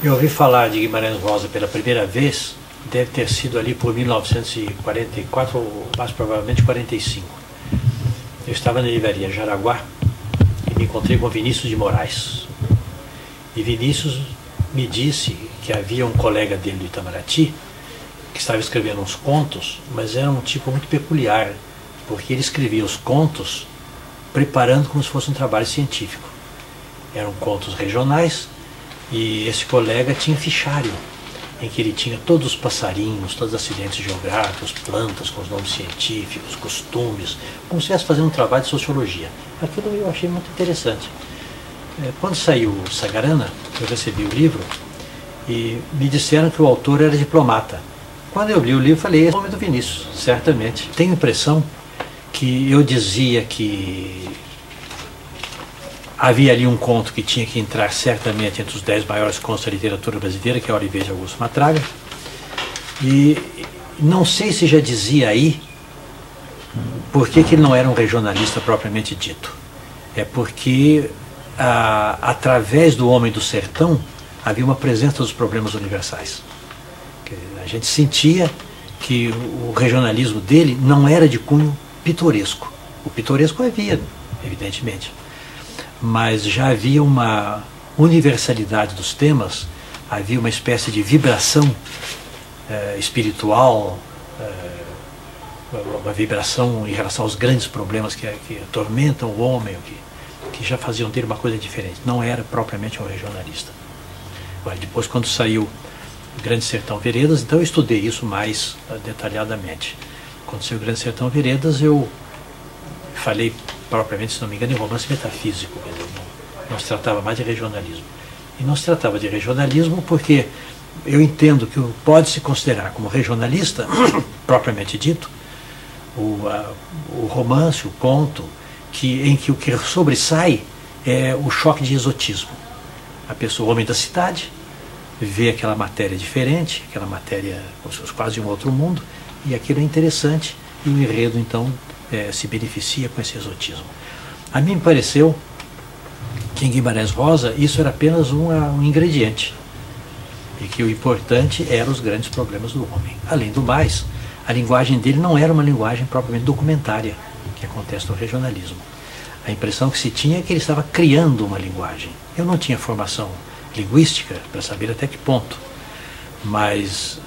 Eu ouvi falar de Guimarães Rosa pela primeira vez, deve ter sido ali por 1944 ou mais provavelmente 45. Eu estava na livraria Jaraguá e me encontrei com Vinícius de Moraes. E Vinícius me disse que havia um colega dele do Itamaraty que estava escrevendo uns contos, mas era um tipo muito peculiar, porque ele escrevia os contos preparando como se fosse um trabalho científico. Eram contos regionais. E esse colega tinha um fichário, em que ele tinha todos os passarinhos, todos os acidentes geográficos, plantas com os nomes científicos, costumes, como se estivesse fazendo um trabalho de sociologia. Aquilo eu achei muito interessante. Quando saiu o Sagarana, eu recebi o livro e me disseram que o autor era diplomata. Quando eu li o livro, falei, esse é o nome do Vinícius, certamente. Tenho a impressão que eu dizia que havia ali um conto que tinha que entrar certamente entre os 10 maiores contos da literatura brasileira, que é Oliveira de Augusto Matraga. E não sei se já dizia aí por que ele não era um regionalista propriamente dito. É porque, através do Homem do Sertão, havia uma presença dos problemas universais. A gente sentia que o regionalismo dele não era de cunho pitoresco. O pitoresco havia, evidentemente. Mas já havia uma universalidade dos temas, havia uma espécie de vibração espiritual, uma vibração em relação aos grandes problemas que atormentam o homem, que já faziam dele uma coisa diferente. Não era propriamente um regionalista. Agora, depois, quando saiu Grande Sertão Veredas, então eu estudei isso mais detalhadamente. Quando saiu Grande Sertão Veredas, eu falei propriamente, se não me engano, em romance metafísico, quer dizer, não se tratava mais de regionalismo. E não se tratava de regionalismo porque eu entendo que pode-se considerar como regionalista, propriamente dito, o romance, o conto, em que o que sobressai é o choque de exotismo. A pessoa, o homem da cidade, vê aquela matéria diferente, aquela matéria quase de um outro mundo, e aquilo é interessante, e o enredo, então, se beneficia com esse exotismo. A mim me pareceu que em Guimarães Rosa isso era apenas um ingrediente e que o importante eram os grandes problemas do homem. Além do mais, a linguagem dele não era uma linguagem propriamente documentária, que acontece no regionalismo. A impressão que se tinha é que ele estava criando uma linguagem. Eu não tinha formação linguística para saber até que ponto, mas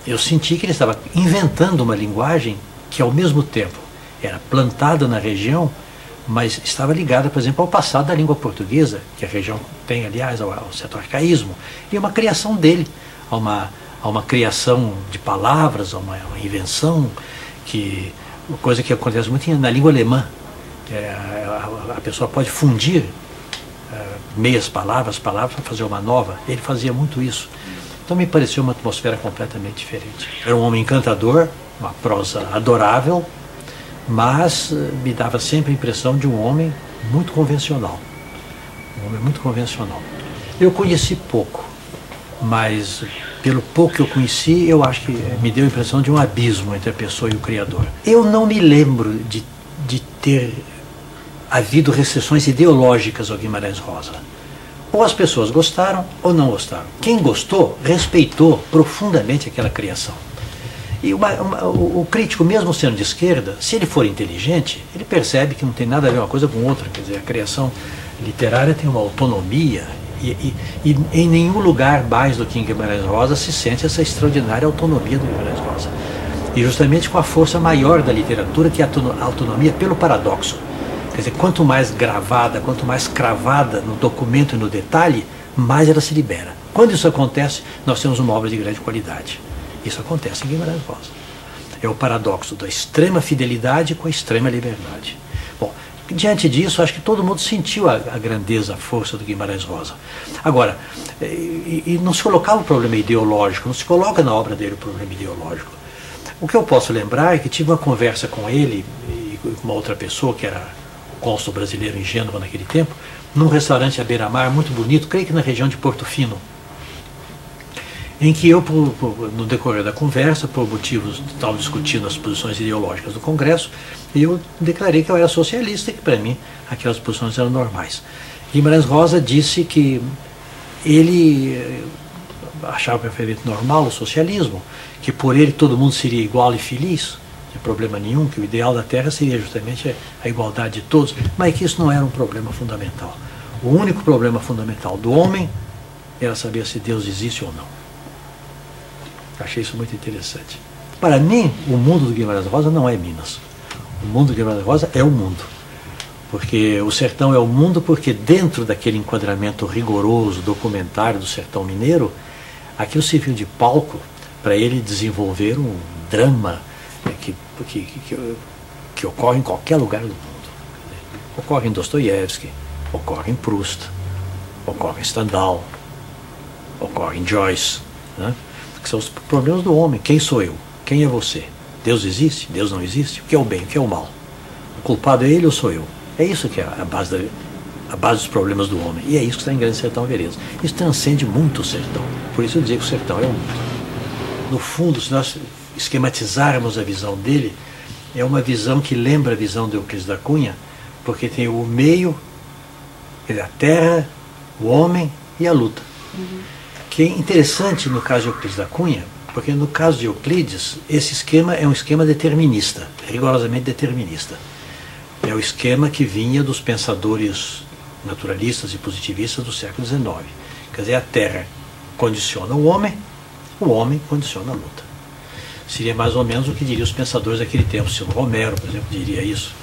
eu senti que ele estava inventando uma linguagem que ao mesmo tempo era plantada na região, mas estava ligada, por exemplo, ao passado da língua portuguesa, que a região tem, aliás, ao certo arcaísmo, e uma criação dele, a uma criação de palavras, a uma invenção, coisa que acontece muito na língua alemã. A pessoa pode fundir meias palavras para fazer uma nova. Ele fazia muito isso. Então me pareceu uma atmosfera completamente diferente. Era um homem encantador, uma prosa adorável, mas me dava sempre a impressão de um homem muito convencional. Um homem muito convencional. Eu conheci pouco, mas pelo pouco que eu conheci, eu acho que me deu a impressão de um abismo entre a pessoa e o Criador. Eu não me lembro de ter havido restrições ideológicas ao Guimarães Rosa. Ou as pessoas gostaram ou não gostaram. Quem gostou, respeitou profundamente aquela criação. E o crítico, mesmo sendo de esquerda, se ele for inteligente, ele percebe que não tem nada a ver uma coisa com outra. Quer dizer, a criação literária tem uma autonomia e em nenhum lugar mais do que em Guimarães Rosa se sente essa extraordinária autonomia do Guimarães Rosa. E justamente com a força maior da literatura, que é a autonomia pelo paradoxo. Quer dizer, quanto mais gravada, quanto mais cravada no documento e no detalhe, mais ela se libera. Quando isso acontece, nós temos uma obra de grande qualidade. Isso acontece em Guimarães Rosa. É o paradoxo da extrema fidelidade com a extrema liberdade. Bom, diante disso, acho que todo mundo sentiu a grandeza, a força do Guimarães Rosa. Agora, e não se colocava o problema ideológico, não se coloca na obra dele o problema ideológico. O que eu posso lembrar é que tive uma conversa com ele e com uma outra pessoa, que era cônsul brasileiro em Gênova naquele tempo, num restaurante à beira-mar muito bonito, creio que na região de Porto Fino, em que eu, no decorrer da conversa, por motivos, estava discutindo as posições ideológicas do Congresso, eu declarei que eu era socialista e que para mim aquelas posições eram normais. Guimarães Rosa disse que ele achava perfeitamente normal o socialismo, que por ele todo mundo seria igual e feliz, sem problema nenhum, que o ideal da Terra seria justamente a igualdade de todos, mas que isso não era um problema fundamental. O único problema fundamental do homem era saber se Deus existe ou não. Achei isso muito interessante. Para mim, o mundo do Guimarães Rosa não é Minas. O mundo do Guimarães Rosa é o mundo. Porque o sertão é o mundo, porque dentro daquele enquadramento rigoroso, documentário do sertão mineiro, aquilo serviu de palco para ele desenvolver um drama que ocorre em qualquer lugar do mundo. Ocorre em Dostoiévski, ocorre em Proust, ocorre em Stendhal, ocorre em Joyce, né? Que são os problemas do homem. Quem sou eu? Quem é você? Deus existe? Deus não existe? O que é o bem? O que é o mal? O culpado é ele ou sou eu? É isso que é a base dos problemas do homem. E é isso que está em Grande Sertão Veredas. Isso transcende muito o sertão. Por isso eu dizer que o sertão é o mundo. No fundo, se nós esquematizarmos a visão dele, é uma visão que lembra a visão de Euclides da Cunha, porque tem o meio, a terra, o homem e a luta. Que é interessante no caso de Euclides da Cunha, porque no caso de Euclides, esse esquema é um esquema determinista, rigorosamente determinista. É o esquema que vinha dos pensadores naturalistas e positivistas do século XIX. Quer dizer, a terra condiciona o homem condiciona a luta. Seria mais ou menos o que diriam os pensadores daquele tempo. Silvio Romero, por exemplo, diria isso,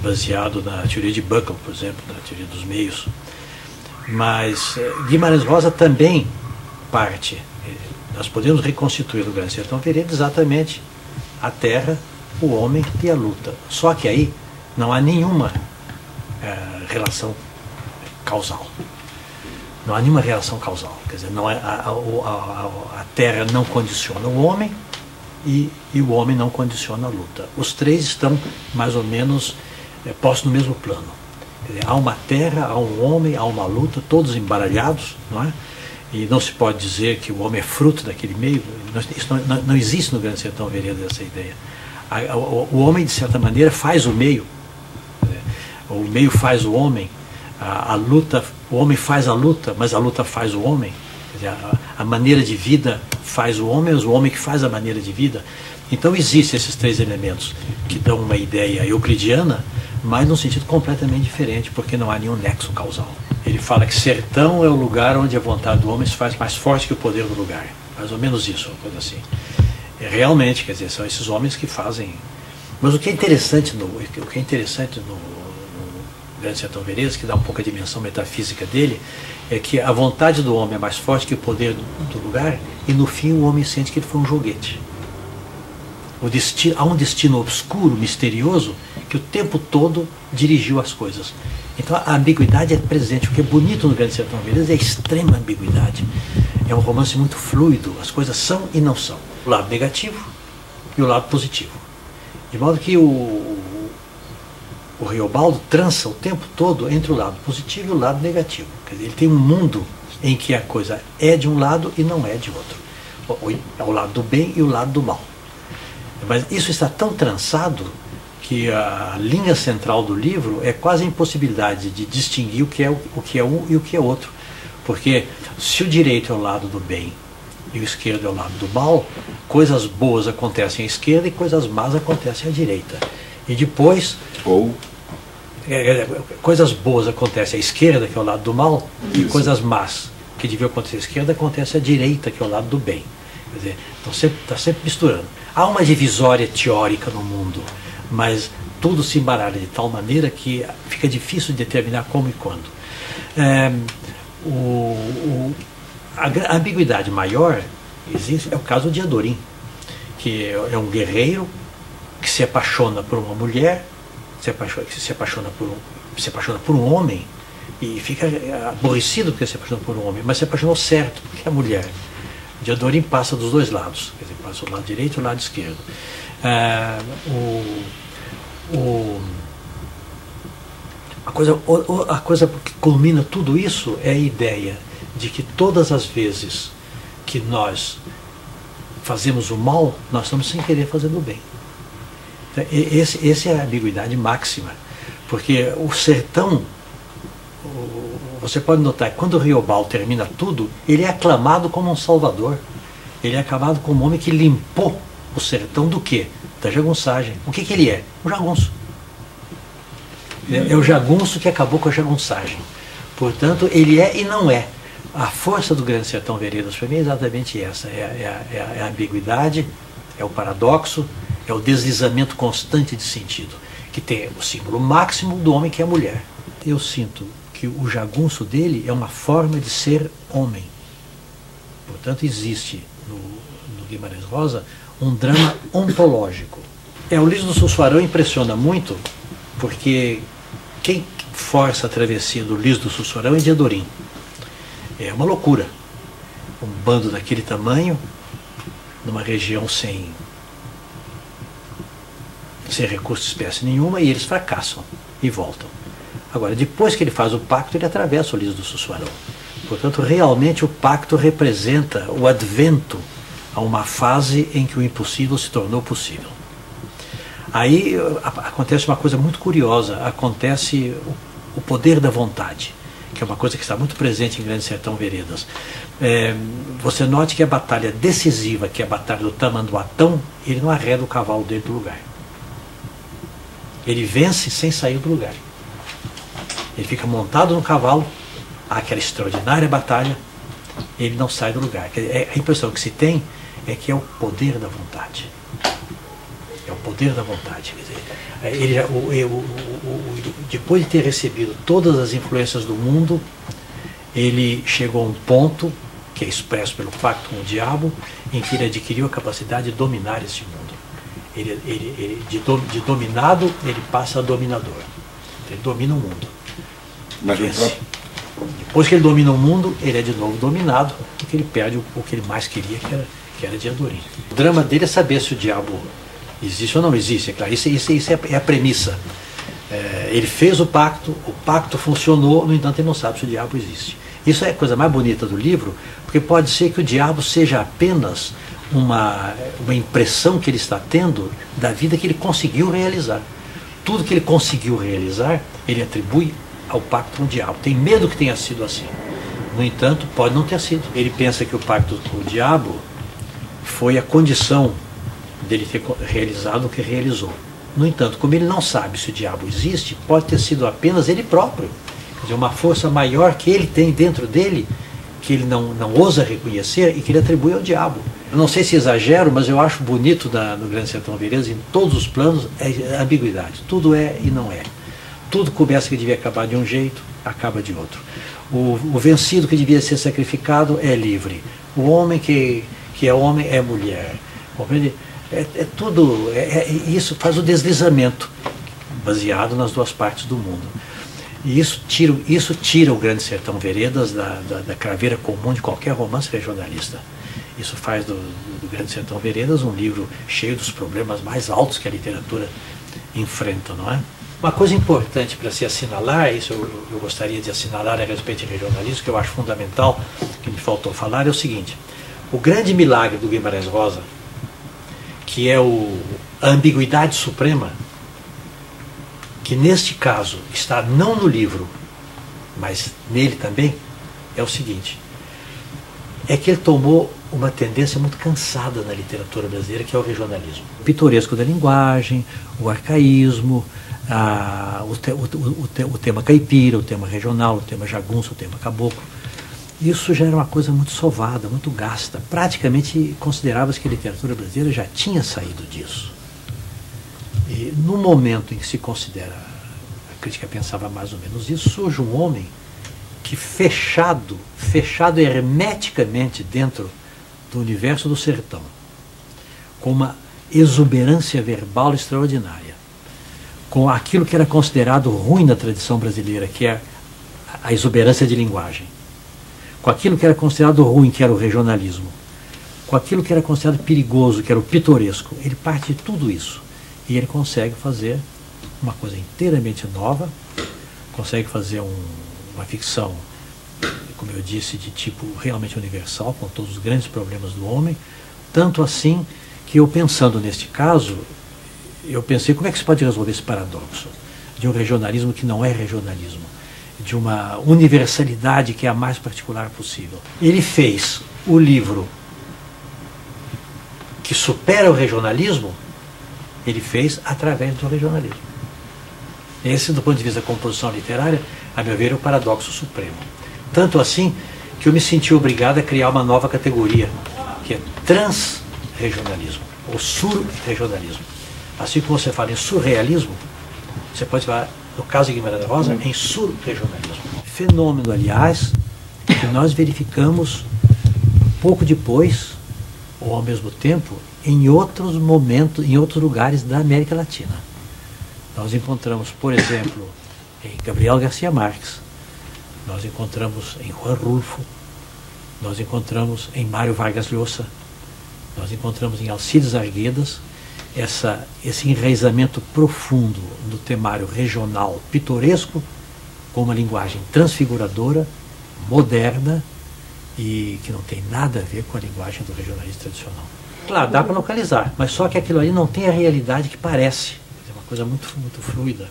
baseado na teoria de Buckle, por exemplo, na teoria dos meios. Mas Guimarães Rosa também parte. Nós podemos reconstituir no Grande Sertão Veredas exatamente a terra, o homem e a luta. Só que aí não há nenhuma relação causal. Não há nenhuma relação causal. Quer dizer, não é, a terra não condiciona o homem e o homem não condiciona a luta. Os três estão mais ou menos postos no mesmo plano. Quer dizer, há uma terra, há um homem, há uma luta, todos embaralhados, não é? E não se pode dizer que o homem é fruto daquele meio. Isso não existe no Grande Sertão Veredas essa ideia. O homem, de certa maneira, faz o meio. O meio faz o homem. A luta, o homem faz a luta, mas a luta faz o homem. Quer dizer, a maneira de vida faz o homem, mas o homem que faz a maneira de vida. Então existem esses três elementos que dão uma ideia euclidiana, mas num sentido completamente diferente, porque não há nenhum nexo causal. Ele fala que sertão é o lugar onde a vontade do homem se faz mais forte que o poder do lugar. Mais ou menos isso, uma coisa assim. Realmente, quer dizer, são esses homens que fazem... Mas o que é interessante no Grande Sertão Veredas, que dá um pouco a dimensão metafísica dele, é que a vontade do homem é mais forte que o poder do lugar, e no fim o homem sente que ele foi um joguete. Há um destino obscuro, misterioso, que o tempo todo dirigiu as coisas. Então a ambiguidade é presente. O que é bonito no Grande Sertão Veredas é a extrema ambiguidade. É um romance muito fluido, as coisas são e não são. O lado negativo e o lado positivo. De modo que o Riobaldo trança o tempo todo entre o lado positivo e o lado negativo. Quer dizer, ele tem um mundo em que a coisa é de um lado e não é de outro. É o lado do bem e o lado do mal. Mas isso está tão trançado que a linha central do livro é quase a impossibilidade de distinguir o que é um e o que é outro. Porque se o direito é o lado do bem e o esquerdo é o lado do mal, coisas boas acontecem à esquerda e coisas más acontecem à direita. E depois... coisas boas acontecem à esquerda, que é o lado do mal, e coisas más que deviam acontecer à esquerda acontecem à direita, que é o lado do bem. Quer dizer, está sempre misturando. Há uma divisória teórica no mundo, mas tudo se embaralha de tal maneira que fica difícil de determinar como e quando. A ambiguidade maior existe, é o caso de Adorim, que é um guerreiro que se apaixona por uma mulher, se apaixona por um homem e fica aborrecido porque se apaixona por um homem, mas se apaixonou certo porque é a mulher. O Diadorim passa dos dois lados, quer dizer, passa do lado direito e do lado esquerdo. A coisa que culmina tudo isso é a ideia de que todas as vezes que nós fazemos o mal, nós estamos sem querer fazendo o bem. Então, essa é a ambiguidade máxima, porque o sertão, você pode notar que quando o Riobal termina tudo, ele é aclamado como um salvador. Ele é aclamado como um homem que limpou o sertão do quê? Da jagunçagem. O que ele é? O jagunço. É o jagunço que acabou com a jagunçagem. Portanto, ele é e não é. A força do Grande Sertão Veredas, para mim, é exatamente essa. É a ambiguidade, é o paradoxo, é o deslizamento constante de sentido, que tem o símbolo máximo do homem que é a mulher. Eu sinto que o jagunço dele é uma forma de ser homem. Portanto, existe no Guimarães Rosa um drama ontológico. O Liso do Sussuarão impressiona muito, porque quem força a travessia do Liso do Sussuarão é Diadorim. É uma loucura. Um bando daquele tamanho, numa região sem recurso de espécie nenhuma, e eles fracassam e voltam. Agora, depois que ele faz o pacto, ele atravessa o Liso do Sussuarão. Portanto, realmente o pacto representa o advento a uma fase em que o impossível se tornou possível. Aí acontece uma coisa muito curiosa, acontece o poder da vontade, que é uma coisa que está muito presente em Grande Sertão Veredas. Você note que a batalha decisiva, que é a batalha do Tamanduatão, ele não arreda o cavalo dele do lugar. Ele vence sem sair do lugar. Ele fica montado no cavalo, há aquela extraordinária batalha, ele não sai do lugar. A impressão que se tem é que é o poder da vontade. É o poder da vontade. Quer dizer, depois de ter recebido todas as influências do mundo, ele chegou a um ponto, que é expresso pelo pacto com o diabo, em que ele adquiriu a capacidade de dominar esse mundo. De dominado, ele passa a dominador. Ele domina o mundo. Depois que ele domina o mundo, ele é de novo dominado, porque ele perde o que ele mais queria, que era Diadorim. O drama dele é saber se o diabo existe ou não existe, é claro. Isso é a premissa. Ele fez o pacto funcionou, no entanto ele não sabe se o diabo existe. Isso é a coisa mais bonita do livro, porque pode ser que o diabo seja apenas uma impressão que ele está tendo da vida que ele conseguiu realizar. Tudo que ele conseguiu realizar, ele atribui ao pacto com o diabo. Tem medo que tenha sido assim. No entanto, pode não ter sido. Ele pensa que o pacto com o diabo foi a condição dele ter realizado o que realizou. No entanto, como ele não sabe se o diabo existe, pode ter sido apenas ele próprio. Quer dizer, uma força maior que ele tem dentro dele, que ele não ousa reconhecer e que ele atribui ao diabo. Eu não sei se exagero, mas eu acho bonito no Grande Sertão Veredas, em todos os planos, é a ambiguidade. Tudo é e não é. Tudo começa que devia acabar de um jeito, acaba de outro. O vencido que devia ser sacrificado é livre. O homem que é homem é mulher. Isso faz o deslizamento, baseado nas duas partes do mundo. E isso tira o Grande Sertão Veredas da craveira comum de qualquer romance regionalista. Isso faz do Grande Sertão Veredas um livro cheio dos problemas mais altos que a literatura enfrenta, não é? Uma coisa importante para se assinalar, isso eu gostaria de assinalar a respeito de regionalismo, que eu acho fundamental, que me faltou falar, é o seguinte: o grande milagre do Guimarães Rosa, que é a ambiguidade suprema, que neste caso está não no livro, mas nele também, é o seguinte: é que ele tomou uma tendência muito cansada na literatura brasileira, que é o regionalismo. O pitoresco da linguagem, o arcaísmo, o tema caipira, o tema regional, o tema jagunço, o tema caboclo. Isso já era uma coisa muito sovada, muito gasta. Praticamente considerava-se que a literatura brasileira já tinha saído disso. E no momento em que se considera, a crítica pensava mais ou menos isso, surge um homem que fechado hermeticamente dentro do universo do sertão, com uma exuberância verbal extraordinária, com aquilo que era considerado ruim na tradição brasileira, que é a exuberância de linguagem, com aquilo que era considerado ruim, que era o regionalismo, com aquilo que era considerado perigoso, que era o pitoresco. Ele parte de tudo isso e ele consegue fazer uma coisa inteiramente nova, consegue fazer uma ficção, como eu disse, de tipo realmente universal, com todos os grandes problemas do homem, tanto assim que eu, pensando neste caso, eu pensei como é que se pode resolver esse paradoxo de um regionalismo que não é regionalismo, de uma universalidade que é a mais particular possível. Ele fez o livro que supera o regionalismo, ele fez através do regionalismo. Esse, do ponto de vista da composição literária, a meu ver, é o paradoxo supremo. Tanto assim que eu me senti obrigado a criar uma nova categoria, que é transregionalismo, ou surregionalismo. Assim como você fala em surrealismo, você pode falar, no caso de Guimarães Rosa, em surregionalismo. Fenômeno, aliás, que nós verificamos pouco depois, ou ao mesmo tempo, em outros momentos, em outros lugares da América Latina. Nós encontramos, por exemplo, em Gabriel Garcia Marques, nós encontramos em Juan Rulfo, nós encontramos em Mário Vargas Llosa, nós encontramos em Alcides Arguedas, esse enraizamento profundo do temário regional pitoresco, com uma linguagem transfiguradora, moderna, e que não tem nada a ver com a linguagem do regionalismo tradicional. Claro, dá para localizar, mas só que aquilo ali não tem a realidade que parece. É uma coisa muito, muito fluida.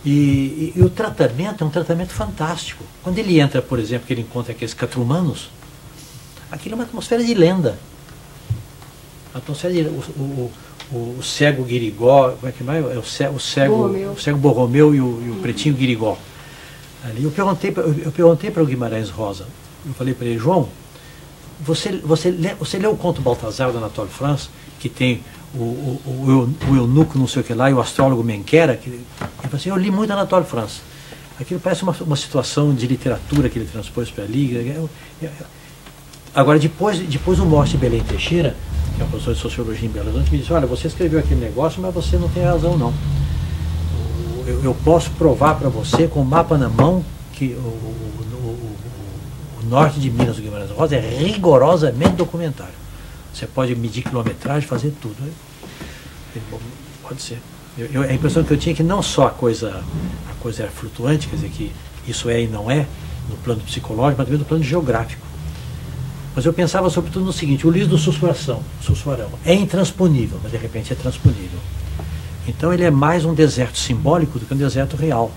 E o tratamento é um tratamento fantástico. Quando ele entra, por exemplo, que ele encontra aqueles catrumanos, aquilo é uma atmosfera de lenda. A atmosfera de o cego Guirigó, como é que é? O cego Borromeu e o pretinho Guirigó. Ali eu perguntei para o Guimarães Rosa, eu falei para ele, João, você leu o conto Baltazar do Anatole France, que tem o eunuco não sei o que lá e o astrólogo Menquera? Ele falou assim, eu li muito Anatole France. Aquilo parece uma situação de literatura que ele transpôs para ali. Agora, depois o Morte Belém Teixeira, que é um professor de sociologia em Belo Horizonte, me disse, olha, você escreveu aquele negócio, mas você não tem razão, não. Eu posso provar para você, com o mapa na mão, que o norte de Minas do Guimarães Rosa é rigorosamente documentário. Você pode medir quilometragem, fazer tudo. Bom, pode ser. A impressão que eu tinha é que não só a coisa era flutuante, quer dizer, que isso é e não é, no plano psicológico, mas também no plano geográfico. Mas eu pensava sobretudo no seguinte, o Ulisses do Sussurarão é intransponível, mas de repente é transponível. Então ele é mais um deserto simbólico do que um deserto real,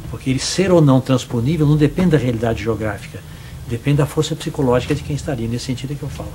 porque ele ser ou não transponível não depende da realidade geográfica, depende da força psicológica de quem está ali, nesse sentido é que eu falo.